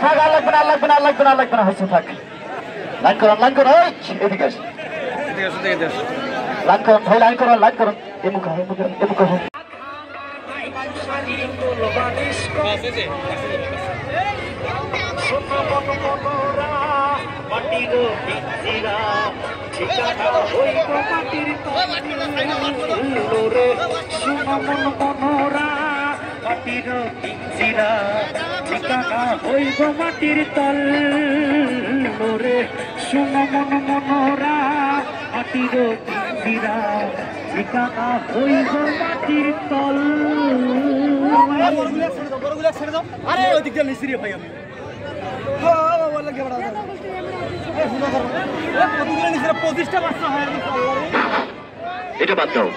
থাক আর লাগবে না লাগবে না লাগবে না লাগবে না হচ্ছে থাক লাইন করুন এদিকে আসুন লাইন করুন ভাই লাইন করুন এমুখ ঠিকানা হইব মাটির তল রে সোনা মন মনোরা মাটির পিঞ্জিরা ঠিকানা হইব মাটির তল। এটা বাদ দাও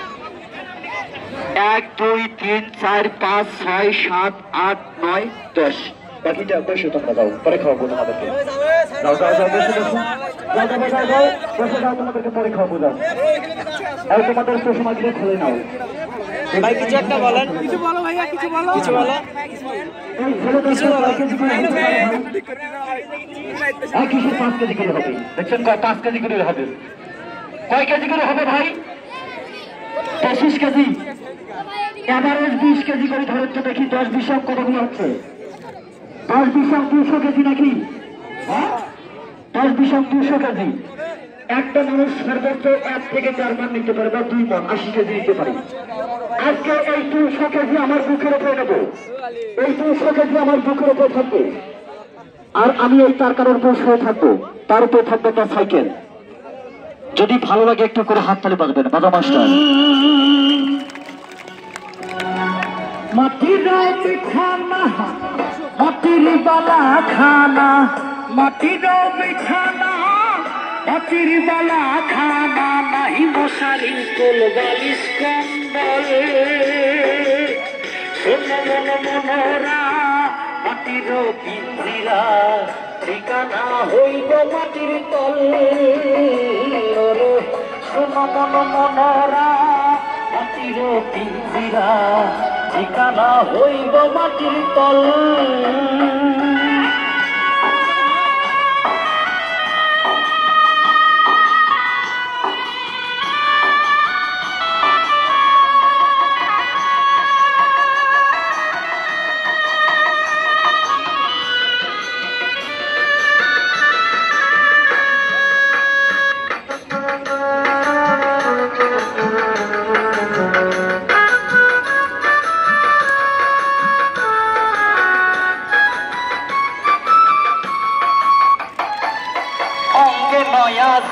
1 2 3 4 5 6 7 8 9 10 বাকিটা বসে তোমরা দাও পরে খাওয়াবো তোমাদেরকে দাও তোমাদেরকে পরে খাওয়াবো দাও আর তোমাদের চশমাগুলো খুলে নাও ভাই কিছু একটা বলেন কিছু বলো ভাইয়া কিছু বলো কিসের 5 কেজি করে হবে দেখছেন 5 কেজি করে হবে কয় কেজি করে হবে ভাই 25 কেজি এভারেজ 20 কেজি করে ধরেন তো দেখি 10 20 কতগুলো হচ্ছে 10 20 200 কেজি নাকি 10 20 200 কেজি একটা মানুষ সর্বোচ্চ 1 থেকে 4 মান নিতে পারে বা 2 মান 80 কেজি নিতে পারে আজকে এই 200 কেজি আমার বুকের উপরে নেব এই 200 কেজি আমার বুকের উপরে থাকবে আর আমি এই তার কারোর উপর শুয়ে থাকবো তার উপরে থাকবে একটা সাইকেল যদি ভালো লাগে একটু করে হাততালি বাজাবেন বাজা মাস্টার মাটির বিছানা মাটির বালা খানা মাটির বিছানা মাটির বালা খানা নাহি মশারি কোল বালিশ কম্বল সোনা মন মনোরা মাটির পিঞ্জিরা ঠিকানা হইব মাটির তল সোনা মন মনোরা মাটির পিঞ্জিরা ঠিকানা হইব মাটির তল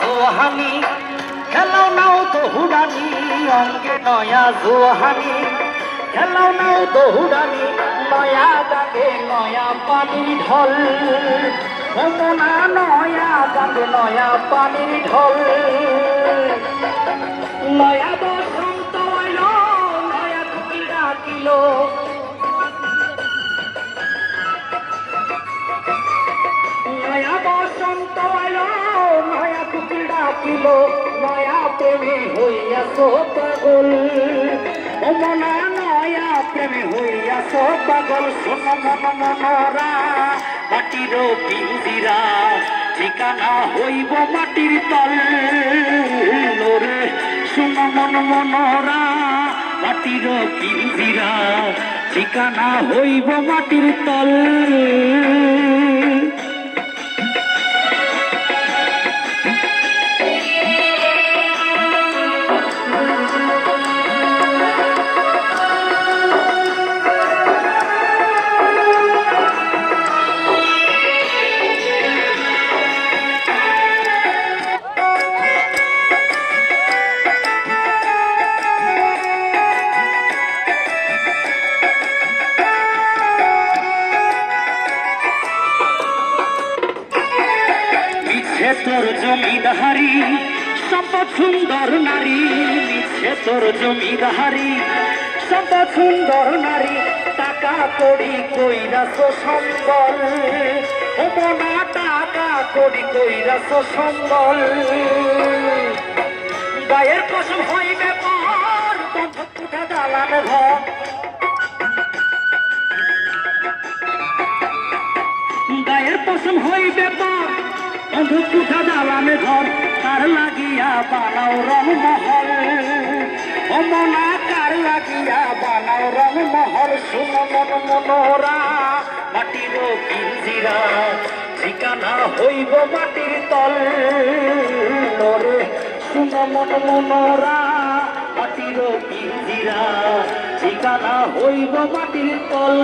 জোহানি খেলাও নাও দৌড়ানি অঙ্গে নয়া জোহানি খেলাও নাও দৌড়ানি নয়া দাগে নয়া পানির ঢল মোমনা নয়া দাগে নয়া পানির ঢল নয়া বসন্ত এলো নয়া কুকি ডাকিল নয়া বসন্ত এলো নয়া কুকি ডাকিল নয়া প্রেমে হইয়াছ পাগল মনা নয়া প্রেমে হইয়াছ পাগল শোনো মন মনোরা মাটির পিঞ্জিরা ঠিকানা হইব মাটির তল রে শোনো মন মনোরা মাটির পিঞ্জিরা ঠিকানা হইব মাটির তল তোর জমিদারি সম্পদ সুন্দর নারী মিছে তোর জমিদারি সম্পদ সুন্দর নারী টাকা কড়ি কইরাছ সম্বল ওমনা টাকা কড়ি কইরাছ সম্বল গায়ের কসম হইবে পর বন্ধক উঠা দালান ঘর গায়ের পশম হইবে তোর বন্ধু কুঠা জ্বালানে ঘর কার লাগিয়া বানাও রং মহল ও মনা কার লাগিয়া বানাও রং মহল শুনো মন মনোরা মাটির পিঞ্জিরা ঠিকানা হইব মাটির তল রে শুনো মন মনোরা মাটির পিঞ্জিরা ঠিকানা হইব মাটির তল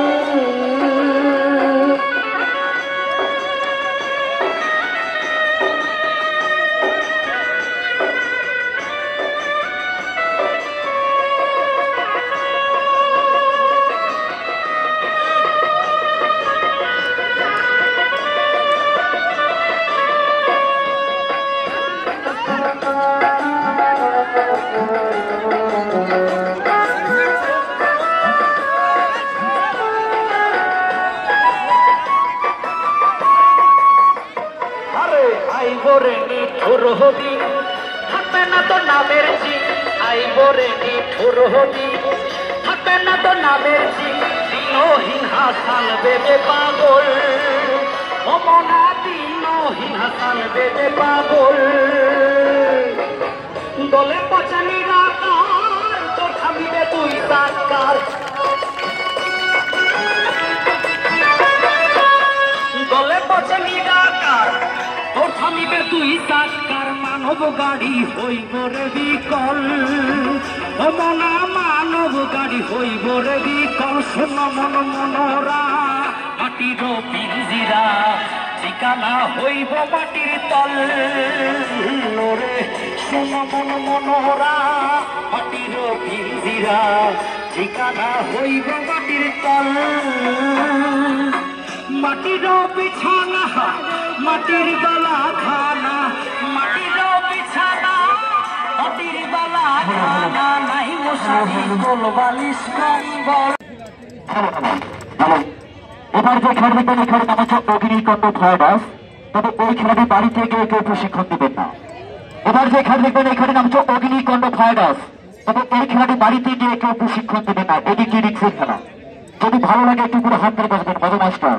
আইবরে নিঠুর হবি থাকবে না তো নামের জি আইবরে নিঠুর হবি থাকবে না তো নামের জি দিনহীন হাসান বেবে পাগল অমনা দিনহীন হাসান বেবে পাগল দলে পচানি রাতার তো থামিবে তুই সাকার দলে পচানি রাতার তোর থামিবে তুই সাকার মানব গাড়ি হইব রে বিকল মনা মানব গাড়ি হইব রে বিকল শোন মন মনোরা মাটির পিঞ্জিরা ঠিকানা হইব মাটির তল রে শোন মন মনোরা মাটির পিঞ্জিরা ঠিকানা হইব মাটির তল মাটির বিছানা মাটির গলা খানা মাটির বিছানা মাটির গলা খানা নাই মশারি গোল বালিশ কম্বল এবার যে খেলা দেখবেন এখানে নাম হচ্ছে অগ্নিকণ্ড ফ্লাইডাস তবে ওই খেলাটি বাড়িতে গিয়ে কেউ প্রশিক্ষণ দেবেন না এবার যে খেলা দেখবেন এখানে নাম হচ্ছে অগ্নিকণ্ড ফ্লাইডাস তবে এই খেলাটি বাড়িতে গিয়ে কেউ প্রশিক্ষণ দেবেন না এটি কি রিক্সের খেলা যদি ভালো লাগে একটু করে হাত ধরে বসবেন মজা মাস্টার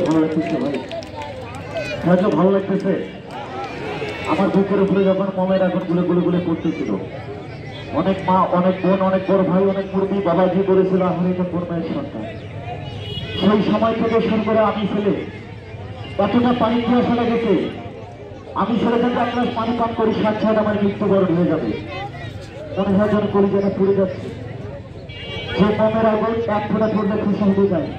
ভালো লাগতেছে ভাই, হয়তো ভালো লাগতেছে। আমার বুকের উপরে যখন মমের এখন গুলে গুলে গুলে পড়তেছিল, অনেক মা, অনেক বোন, অনেক বড় ভাই, অনেক মুরব্বী বাবাজি বলেছিল আমার এটা কোরবানির সন্তান। সেই সময় থেকে শুরু করে আমি ছেলে এতটা পানি পিয়াসা লেগেছে, আমি ছেলে থেকে এক গ্লাস পানি পান করি, সাত সাত আমার মৃত্যুবরণ হয়ে যাবে। মনে হয় যেন করি যেন পড়ে যাচ্ছে, যে মমের আগুন এক ফোঁটা পড়লে খুশি হতে যায়।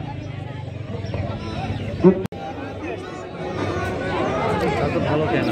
ভালো কেন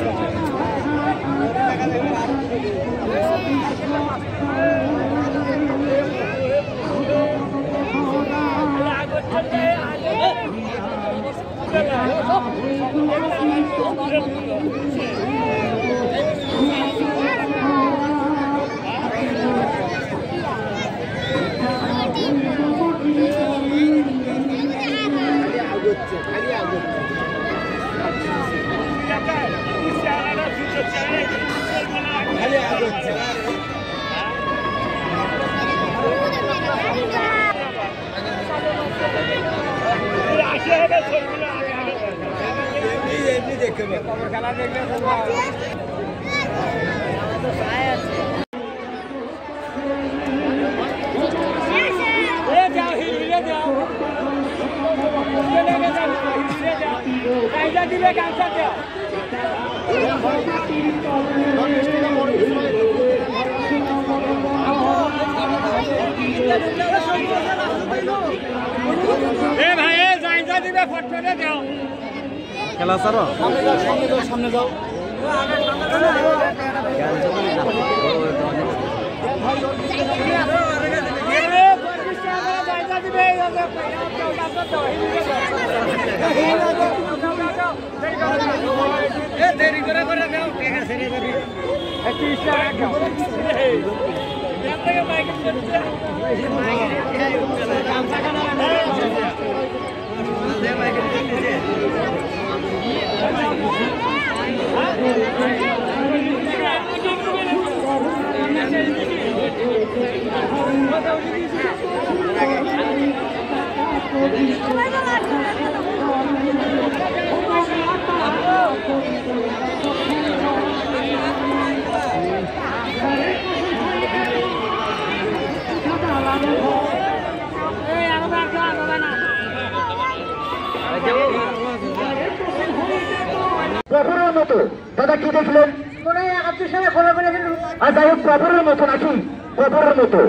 খেলা দেখলে দিবে গামছা দেওয়া ভাই জায়গা দিবে ফটফটে দাও খেলা সারো সামনে যাও দেরি করে করে দাও টাকা ছেড়ে যাবি প্রভুরের মতো দাদা কি দেখলেন? যাই হোক, প্রভুরের মতো নাকি প্রভুরের মতো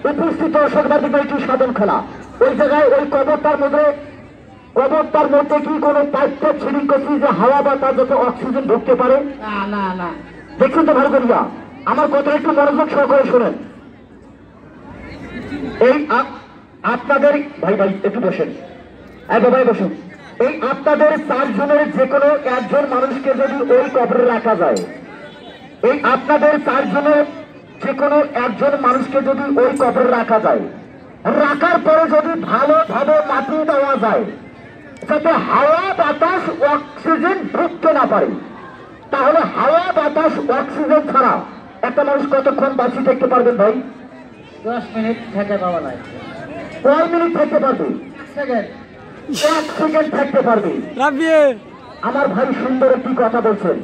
উপস্থিত সাংবাদিক একটি সাধন খেলা। ওই জায়গায় ওই কবরটার মধ্যে কি কোনো পাইপ ছিড়িং করছি যে হাওয়া বাতাস যাতে অক্সিজেন ঢুকতে পারে? না না, দেখছেন তো ভালো করিয়া, আমার কথা একটু মনোযোগ সহকারে শোনেন। এই আপনাদের ভাই একটু বসেন, বাবাই বসুন। এই আপনাদের 4 জনের যে কোনো একজন মানুষকে যদি ওই কবরে রাখা যায়, এই আপনাদের 4 জনের যে কোনো একজন মানুষকে যদি ওই কবরে রাখা যায়, রাখার পরে যদি ভালোভাবে মাটি দেওয়া যায় যাতে হাওয়া বাতাস অক্সিজেন ঢুকতে না পারে, তাহলে হাওয়া বাতাস অক্সিজেন ছাড়া একটা মানুষ কতক্ষণ বাঁচিয়ে থাকতে পারবেন ভাই? 10 মিনিট থেকে পাওয়া যায়। কয় মিনিট থাকতে পারবে? 1 সেকেন্ড থাকতে পারবে। আমার ভাই সুন্দর একটি কথা বলছেন,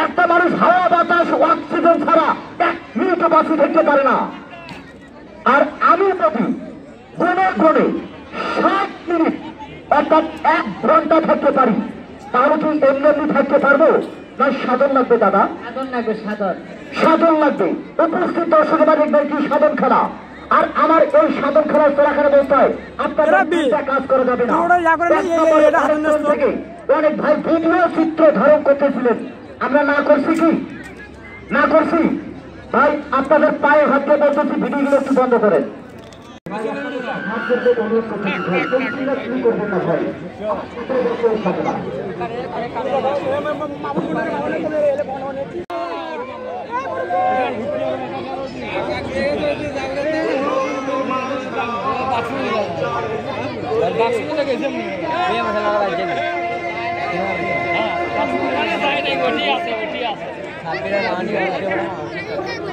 একটা মানুষ হাওয়া বাতাস অক্সিজেন ছাড়া 1 মিনিটও বাঁচিয়ে থাকতে পারে না। আর আমি যদি গুণে 7 মিনিট অর্থাৎ 1 ঘন্টা থাকতে পারি, তাহলে কি এমনি থাকতে পারবো না সাধন লাগবে? দাদা সাধন লাগবে। উপস্থিত দর্শক দেখবেন কি সাধন খেলা। আর আমার এই সাধন খেলার চলাকালীন অবস্থায় আপনারা কাজ করা যাবে না। থেকে অনেক ভাই ভিডিও চিত্র ধারণ করতেছিলেন, আমরা না করছি কি? না করছি। ভাই আপনাদের পায়ে হাত দিয়ে বলতেছি ভিডিওগুলো একটু বন্ধ করেন। হাত ধরতে অনুরোধ করতেছি ভাই, পেন্সিলটা শুরু করবেন না ভাই।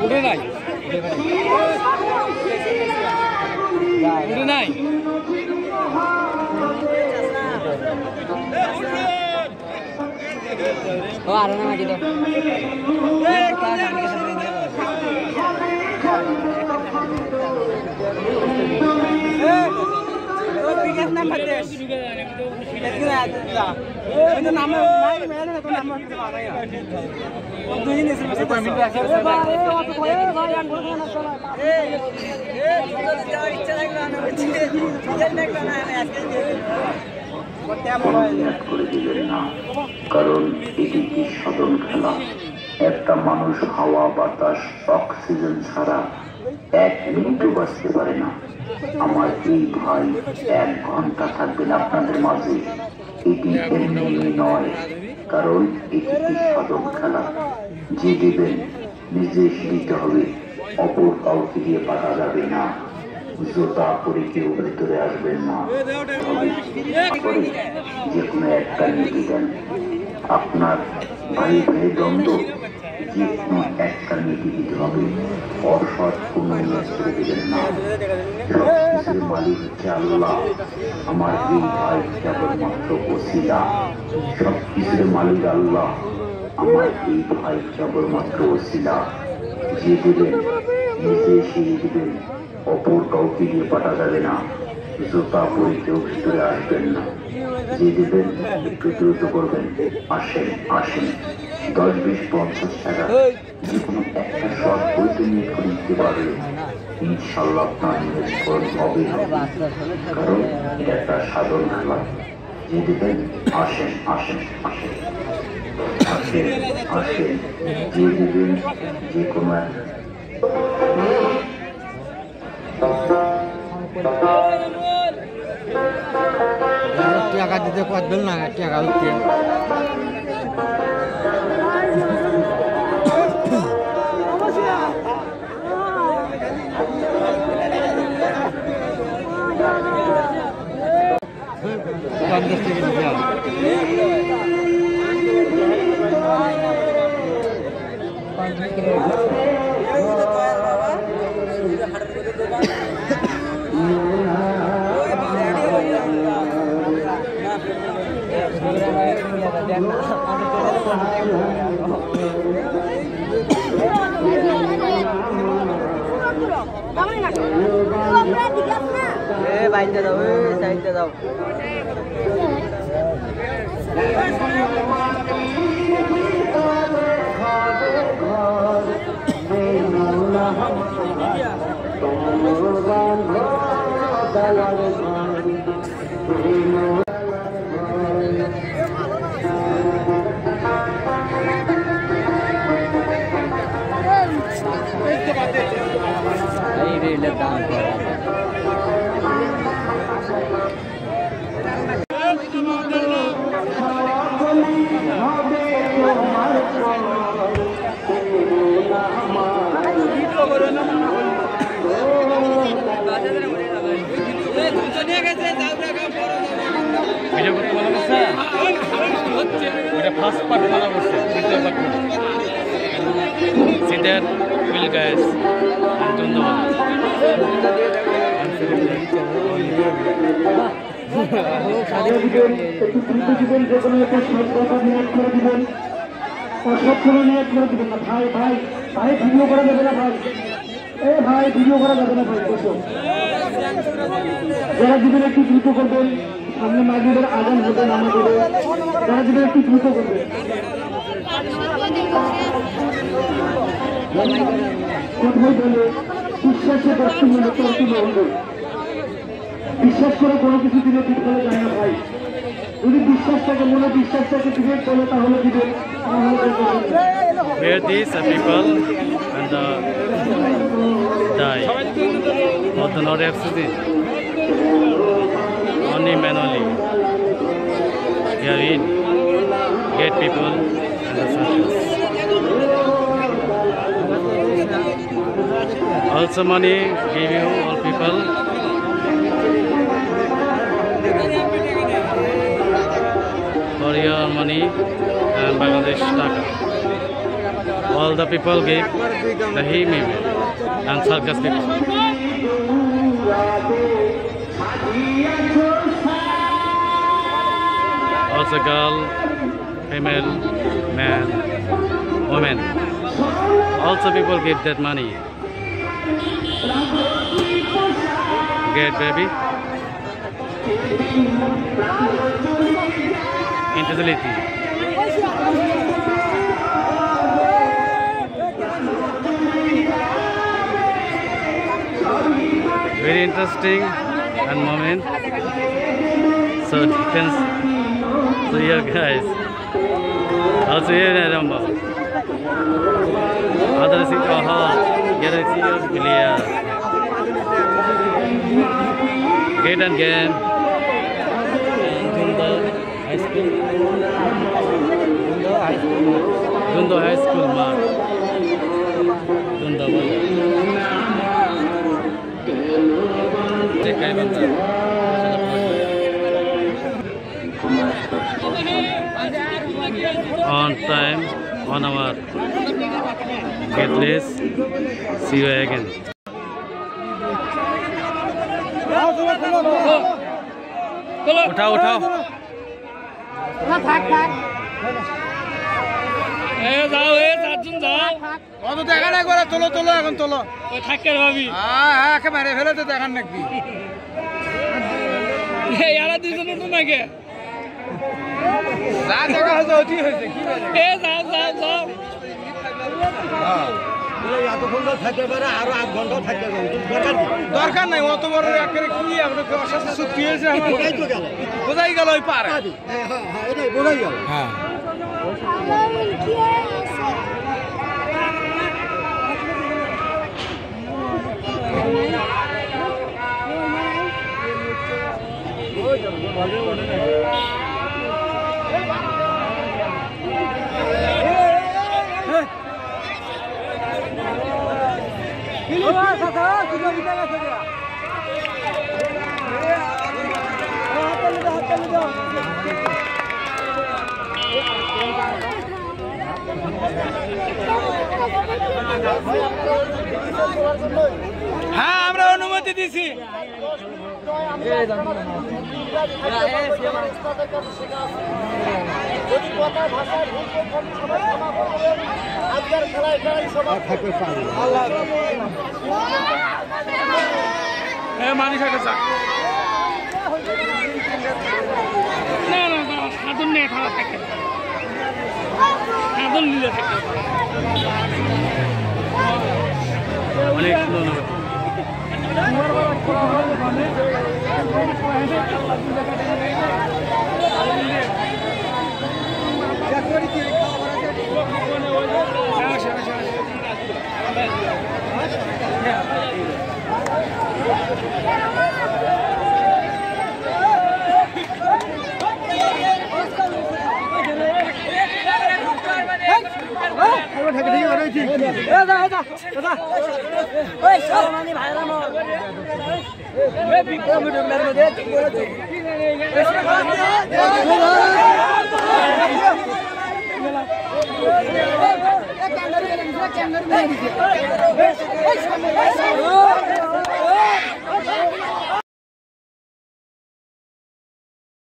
উঠে নাই উঠে নাই ও আর না মাটি দাও কারণ এটি কি সাধন খেলা। একটা মানুষ হাওয়া বাতাস অক্সিজেন ছাড়া 1 মিনিটও বাঁচতে পারে না। আমার এই ভাই 1 ঘন্টা থাকবেন আপনাদের মাঝে। এটি এমনি নয়, কারণ এটি কি সাধন খেলা। যে দেবেন নিজে দিতে হবে, অপর কাউকে দিয়ে পাঠা যাবে না। জোতা পরে কেউ ভেতরে আসবেন না। যে কোনো একটা নীতি দেন। আপনার ভাই ভাই দ্বন্দ্ব, যে কোনো একটা নীতি দিতে হবে। অসৎ কোনো নিয়োগ করে দেবেন না। সবকিছুর মালিক হচ্ছে আল্লাহ। আমার এই ভাই কেবলমাত্র ওসিলা। সবকিছুর মালিক আল্লাহ। আমার এই ভাই কেবলমাত্র ওসিলা। যে দেবেন নিজে সেই দেবেন, অপর কাউকে দিয়ে পাঠা যাবে না। জুতা পরে কেউ ভিতরে আসবেন না। যে দেবেন একটু দ্রুত করবেন। আসেন আসেন, 10, 20, 50 টাকা যে কোনো একটা শট বইতে নিয়ে করে দিতে পারবে। ইনশাল্লাহ আপনার নিষ্ফল হবে, কারণ এটা একটা সাধন খেলা। যে দেবেন আসেন আসেন আসেন আসেন আসেন, যে দেবেন যে কোনো টাকা দিতে পারবেন না, টাকা উঠতে বাইরে দাও, সাইডে দাও। দান করা ভিডিও করতে ভালো করছে, ওইটা ফার্স্ট পার্ট ভালো করছে, দ্বিতীয় পার্ট সিটার উইল গাইস ধন্যবাদ। ভাই ভাই ভাই ভিডিও করা যাবে না ভাই, এ ভাই ভিডিও করা যাবে না ভাই। যারা দিবেন একটু দ্রুত করবেন, সামনে মাগরিবের আজান হবে, নামাজ হবে। যারা দিবেন একটু দ্রুত করবেন। কোথায় বলে বিশ্বাসে ব্যস্ত মনে করতে বলবে, বিশ্বাস করে কোনো কিছু দিলে ঠিক করা যায় না ভাই। যদি বিশ্বাসটাকে মনে বিশ্বাসটাকে দিবে চলে তাহলে দিবে Where these people and die or the not accident only manually here in get people and the circus. Also money give you all people for your money and Bangladesh taka. All the people give the him and circus people. Also girl, female, man, woman. Also people give that money. Get baby. Infidelity. Very interesting and moment. So depends. So here guys. Also here in Rambo. Other see your heart. Get a see your clear. Get and game. High school. Dundo High School mark. Dundo on time, 1 hour. Get less. See you again. उठाओ उठाओ যাও চারজন যাও অত দেখা না করে তোলো তোলো এখন তোলো ওই থাকে ভাবি হ্যাঁ একেবারে ফেলে তো দেখান নাকি ইয়ারা দুজন উঠুন নাকি যা দেখা হয়েছে অতি হয়েছে কি যাও যাও যাও দরকার নাই অত বড় কি অস্বাস্থ্য চুক্তি হয়েছে বোঝাই গেল ওই পারে বোঝাই গেল হ্যাঁ হ্যাঁ আমরা অনুমতি দিছি মানি থাকে না না সাধন নিয়ে খারাপ থাকে সাধন নিলে থাকে অনেক